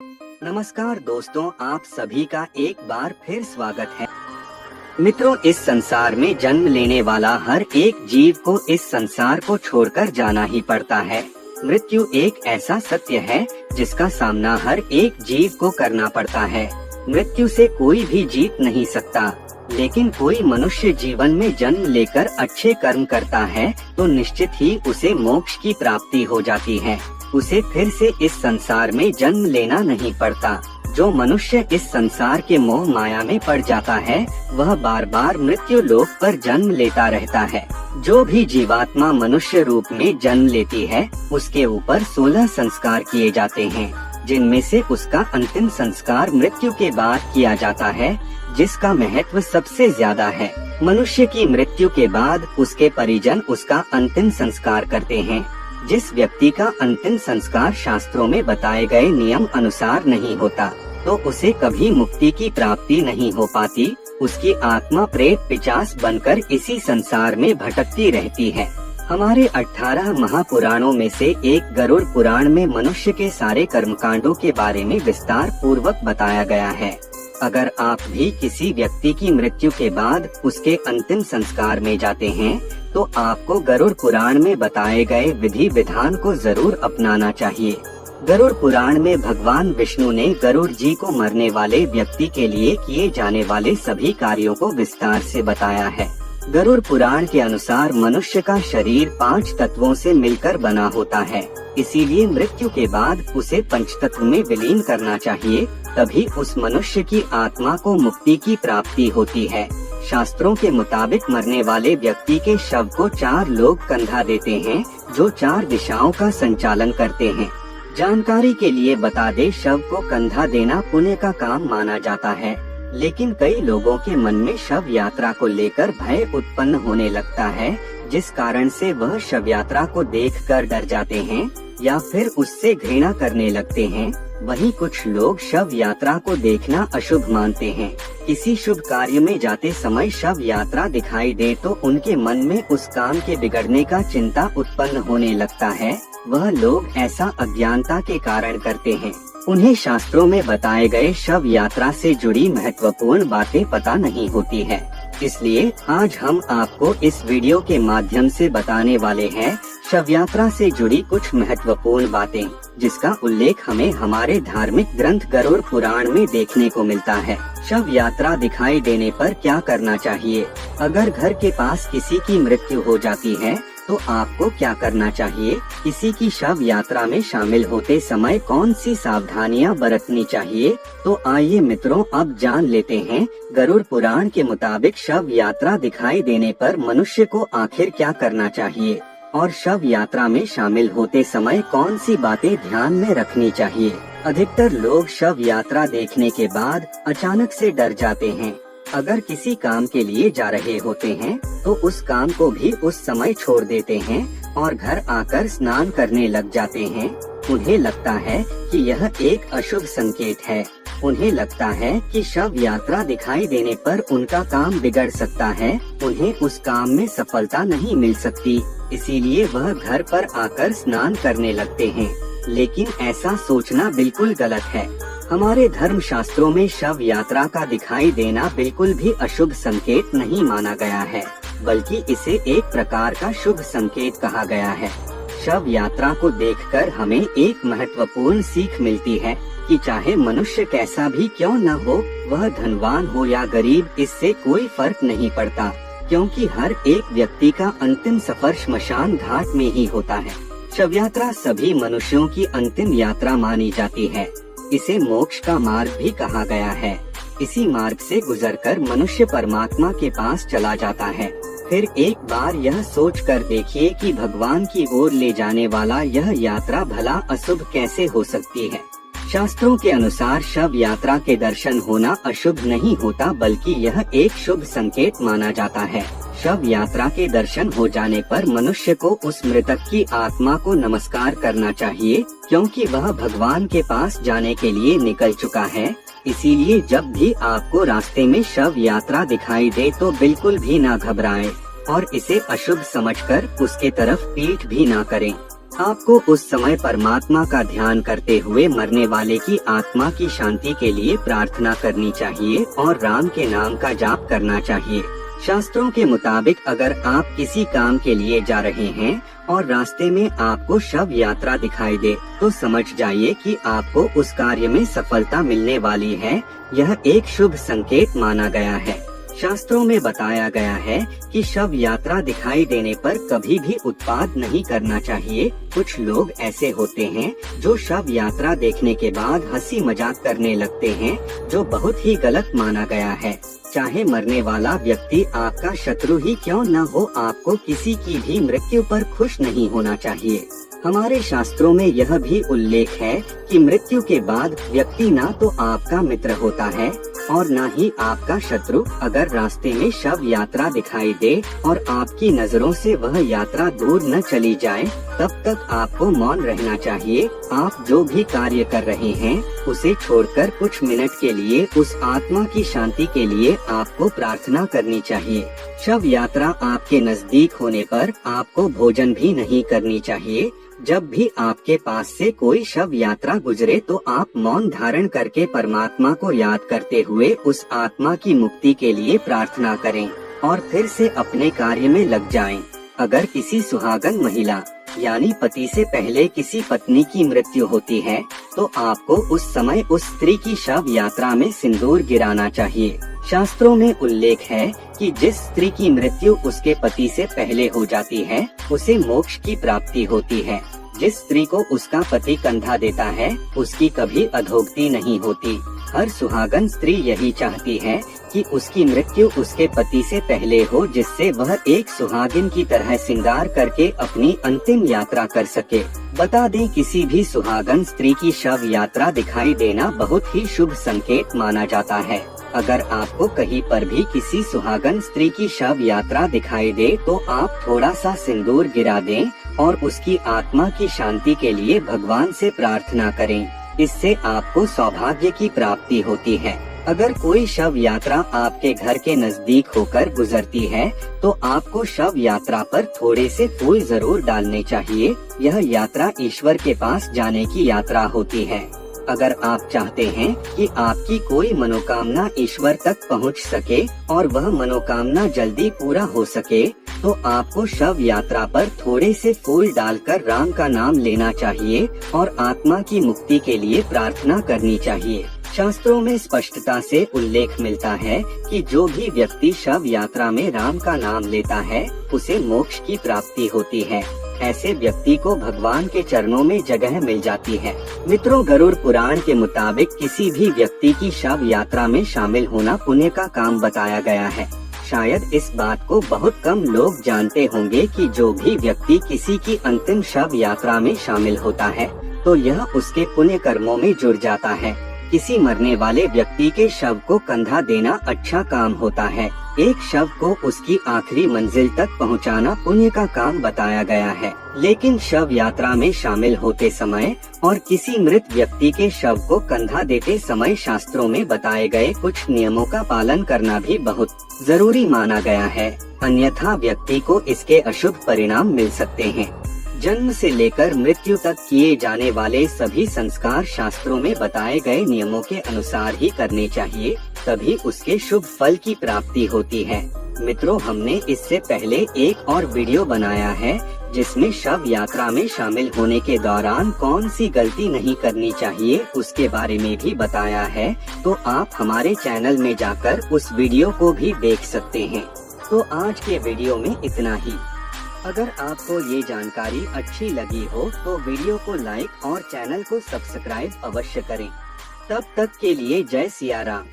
नमस्कार दोस्तों, आप सभी का एक बार फिर स्वागत है। मित्रों, इस संसार में जन्म लेने वाला हर एक जीव को इस संसार को छोड़कर जाना ही पड़ता है। मृत्यु एक ऐसा सत्य है जिसका सामना हर एक जीव को करना पड़ता है। मृत्यु से कोई भी जीत नहीं सकता, लेकिन कोई मनुष्य जीवन में जन्म लेकर अच्छे कर्म करता है तो निश्चित ही उसे मोक्ष की प्राप्ति हो जाती है। उसे फिर से इस संसार में जन्म लेना नहीं पड़ता। जो मनुष्य इस संसार के मोह माया में पड़ जाता है वह बार बार मृत्यु लोक पर जन्म लेता रहता है। जो भी जीवात्मा मनुष्य रूप में जन्म लेती है उसके ऊपर 16 संस्कार किए जाते हैं, जिनमें से उसका अंतिम संस्कार मृत्यु के बाद किया जाता है, जिसका महत्व सबसे ज्यादा है। मनुष्य की मृत्यु के बाद उसके परिजन उसका अंतिम संस्कार करते हैं। जिस व्यक्ति का अंतिम संस्कार शास्त्रों में बताए गए नियम अनुसार नहीं होता तो उसे कभी मुक्ति की प्राप्ति नहीं हो पाती। उसकी आत्मा प्रेत पिशाच बनकर इसी संसार में भटकती रहती है। हमारे 18 महापुराणों में से एक गरुड़ पुराण में मनुष्य के सारे कर्मकांडों के बारे में विस्तार पूर्वक बताया गया है। अगर आप भी किसी व्यक्ति की मृत्यु के बाद उसके अंतिम संस्कार में जाते हैं तो आपको गरुड़ पुराण में बताए गए विधि विधान को जरूर अपनाना चाहिए। गरुड़ पुराण में भगवान विष्णु ने गरुड़ जी को मरने वाले व्यक्ति के लिए किए जाने वाले सभी कार्यों को विस्तार से बताया है। गरुड़ पुराण के अनुसार मनुष्य का शरीर 5 तत्वों से मिलकर बना होता है, इसीलिए मृत्यु के बाद उसे पंचतत्व में विलीन करना चाहिए, तभी उस मनुष्य की आत्मा को मुक्ति की प्राप्ति होती है। शास्त्रों के मुताबिक मरने वाले व्यक्ति के शव को 4 लोग कंधा देते हैं, जो 4 दिशाओं का संचालन करते हैं। जानकारी के लिए बता दे, शव को कंधा देना पुण्य का काम माना जाता है, लेकिन कई लोगों के मन में शव यात्रा को लेकर भय उत्पन्न होने लगता है, जिस कारण से वह शव यात्रा को देखकर डर जाते हैं या फिर उससे घृणा करने लगते हैं। वहीं कुछ लोग शव यात्रा को देखना अशुभ मानते हैं। किसी शुभ कार्य में जाते समय शव यात्रा दिखाई दे तो उनके मन में उस काम के बिगड़ने का चिंता उत्पन्न होने लगता है। वह लोग ऐसा अज्ञानता के कारण करते हैं। उन्हें शास्त्रों में बताए गए शव यात्रा से जुड़ी महत्वपूर्ण बातें पता नहीं होती है। इसलिए आज हम आपको इस वीडियो के माध्यम से बताने वाले हैं शव यात्रा से जुड़ी कुछ महत्वपूर्ण बातें, जिसका उल्लेख हमें हमारे धार्मिक ग्रंथ गरुड़ पुराण में देखने को मिलता है। शव यात्रा दिखाई देने पर क्या करना चाहिए? अगर घर के पास किसी की मृत्यु हो जाती है तो आपको क्या करना चाहिए? किसी की शव यात्रा में शामिल होते समय कौन सी सावधानियां बरतनी चाहिए? तो आइए मित्रों, अब जान लेते हैं गरुड़ पुराण के मुताबिक शव यात्रा दिखाई देने पर मनुष्य को आखिर क्या करना चाहिए और शव यात्रा में शामिल होते समय कौन सी बातें ध्यान में रखनी चाहिए। अधिकतर लोग शव यात्रा देखने के बाद अचानक से डर जाते हैं। अगर किसी काम के लिए जा रहे होते हैं तो उस काम को भी उस समय छोड़ देते हैं और घर आकर स्नान करने लग जाते हैं। उन्हें लगता है कि यह एक अशुभ संकेत है। उन्हें लगता है कि शव यात्रा दिखाई देने पर उनका काम बिगड़ सकता है, उन्हें उस काम में सफलता नहीं मिल सकती, इसीलिए वह घर पर आकर स्नान करने लगते हैं। लेकिन ऐसा सोचना बिल्कुल गलत है। हमारे धर्म शास्त्रों में शव यात्रा का दिखाई देना बिल्कुल भी अशुभ संकेत नहीं माना गया है, बल्कि इसे एक प्रकार का शुभ संकेत कहा गया है। शव यात्रा को देखकर हमें एक महत्वपूर्ण सीख मिलती है कि चाहे मनुष्य कैसा भी क्यों न हो, वह धनवान हो या गरीब, इससे कोई फर्क नहीं पड़ता, क्योंकि हर एक व्यक्ति का अंतिम सफर श्मशान घाट में ही होता है। शव यात्रा सभी मनुष्यों की अंतिम यात्रा मानी जाती है। इसे मोक्ष का मार्ग भी कहा गया है। इसी मार्ग से गुजरकर मनुष्य परमात्मा के पास चला जाता है। फिर एक बार यह सोच कर देखिए कि भगवान की ओर ले जाने वाला यह यात्रा भला अशुभ कैसे हो सकती है। शास्त्रों के अनुसार शव यात्रा के दर्शन होना अशुभ नहीं होता, बल्कि यह एक शुभ संकेत माना जाता है। शव यात्रा के दर्शन हो जाने पर मनुष्य को उस मृतक की आत्मा को नमस्कार करना चाहिए, क्योंकि वह भगवान के पास जाने के लिए निकल चुका है। इसीलिए जब भी आपको रास्ते में शव यात्रा दिखाई दे तो बिल्कुल भी ना घबराएं और इसे अशुभ समझकर उसके तरफ पीठ भी ना करें। आपको उस समय परमात्मा का ध्यान करते हुए मरने वाले की आत्मा की शांति के लिए प्रार्थना करनी चाहिए और राम के नाम का जाप करना चाहिए। शास्त्रों के मुताबिक अगर आप किसी काम के लिए जा रहे हैं और रास्ते में आपको शव यात्रा दिखाई दे तो समझ जाइए कि आपको उस कार्य में सफलता मिलने वाली है। यह एक शुभ संकेत माना गया है। शास्त्रों में बताया गया है कि शव यात्रा दिखाई देने पर कभी भी उत्पात नहीं करना चाहिए। कुछ लोग ऐसे होते हैं जो शव यात्रा देखने के बाद हंसी मजाक करने लगते हैं, जो बहुत ही गलत माना गया है। चाहे मरने वाला व्यक्ति आपका शत्रु ही क्यों न हो, आपको किसी की भी मृत्यु पर खुश नहीं होना चाहिए। हमारे शास्त्रों में यह भी उल्लेख है कि मृत्यु के बाद व्यक्ति ना तो आपका मित्र होता है और न ही आपका शत्रु। अगर रास्ते में शव यात्रा दिखाई दे और आपकी नजरों से वह यात्रा दूर न चली जाए, तब तक आपको मौन रहना चाहिए। आप जो भी कार्य कर रहे हैं उसे छोड़कर कुछ मिनट के लिए उस आत्मा की शांति के लिए आपको प्रार्थना करनी चाहिए। शव यात्रा आपके नजदीक होने पर आपको भोजन भी नहीं करनी चाहिए। जब भी आपके पास से कोई शव यात्रा गुजरे तो आप मौन धारण करके परमात्मा को याद करते हुए उस आत्मा की मुक्ति के लिए प्रार्थना करें और फिर से अपने कार्य में लग जाएं। अगर किसी सुहागन महिला यानी पति से पहले किसी पत्नी की मृत्यु होती है तो आपको उस समय उस स्त्री की शव यात्रा में सिंदूर गिराना चाहिए। शास्त्रों में उल्लेख है कि जिस स्त्री की मृत्यु उसके पति से पहले हो जाती है उसे मोक्ष की प्राप्ति होती है। जिस स्त्री को उसका पति कंधा देता है उसकी कभी अधोगति नहीं होती। हर सुहागन स्त्री यही चाहती है कि उसकी मृत्यु उसके पति से पहले हो, जिससे वह एक सुहागिन की तरह श्रृंगार करके अपनी अंतिम यात्रा कर सके। बता दें, किसी भी सुहागन स्त्री की शव यात्रा दिखाई देना बहुत ही शुभ संकेत माना जाता है। अगर आपको कहीं पर भी किसी सुहागन स्त्री की शव यात्रा दिखाई दे तो आप थोड़ा सा सिंदूर गिरा दें और उसकी आत्मा की शांति के लिए भगवान से प्रार्थना करें। इससे आपको सौभाग्य की प्राप्ति होती है। अगर कोई शव यात्रा आपके घर के नजदीक होकर गुजरती है तो आपको शव यात्रा पर थोड़े से फूल जरूर डालने चाहिए। यह यात्रा ईश्वर के पास जाने की यात्रा होती है। अगर आप चाहते हैं कि आपकी कोई मनोकामना ईश्वर तक पहुंच सके और वह मनोकामना जल्दी पूरा हो सके तो आपको शव यात्रा पर थोड़े से फूल डालकर राम का नाम लेना चाहिए और आत्मा की मुक्ति के लिए प्रार्थना करनी चाहिए। शास्त्रों में स्पष्टता से उल्लेख मिलता है कि जो भी व्यक्ति शव यात्रा में राम का नाम लेता है उसे मोक्ष की प्राप्ति होती है। ऐसे व्यक्ति को भगवान के चरणों में जगह मिल जाती है। मित्रों, गरुड़ पुराण के मुताबिक किसी भी व्यक्ति की शव यात्रा में शामिल होना पुण्य का काम बताया गया है। शायद इस बात को बहुत कम लोग जानते होंगे कि जो भी व्यक्ति किसी की अंतिम शव यात्रा में शामिल होता है तो यह उसके पुण्य कर्मों में जुड़ जाता है। किसी मरने वाले व्यक्ति के शव को कंधा देना अच्छा काम होता है। एक शव को उसकी आखिरी मंजिल तक पहुंचाना पुण्य का काम बताया गया है। लेकिन शव यात्रा में शामिल होते समय और किसी मृत व्यक्ति के शव को कंधा देते समय शास्त्रों में बताए गए कुछ नियमों का पालन करना भी बहुत जरूरी माना गया है, अन्यथा व्यक्ति को इसके अशुभ परिणाम मिल सकते हैं। जन्म से लेकर मृत्यु तक किए जाने वाले सभी संस्कार शास्त्रों में बताए गए नियमों के अनुसार ही करने चाहिए, तभी उसके शुभ फल की प्राप्ति होती है। मित्रों, हमने इससे पहले एक और वीडियो बनाया है जिसमें शव यात्रा में शामिल होने के दौरान कौन सी गलती नहीं करनी चाहिए उसके बारे में भी बताया है, तो आप हमारे चैनल में जाकर उस वीडियो को भी देख सकते हैं। तो आज के वीडियो में इतना ही। अगर आपको ये जानकारी अच्छी लगी हो तो वीडियो को लाइक और चैनल को सब्सक्राइब अवश्य करें। तब तक के लिए जय सिया राम।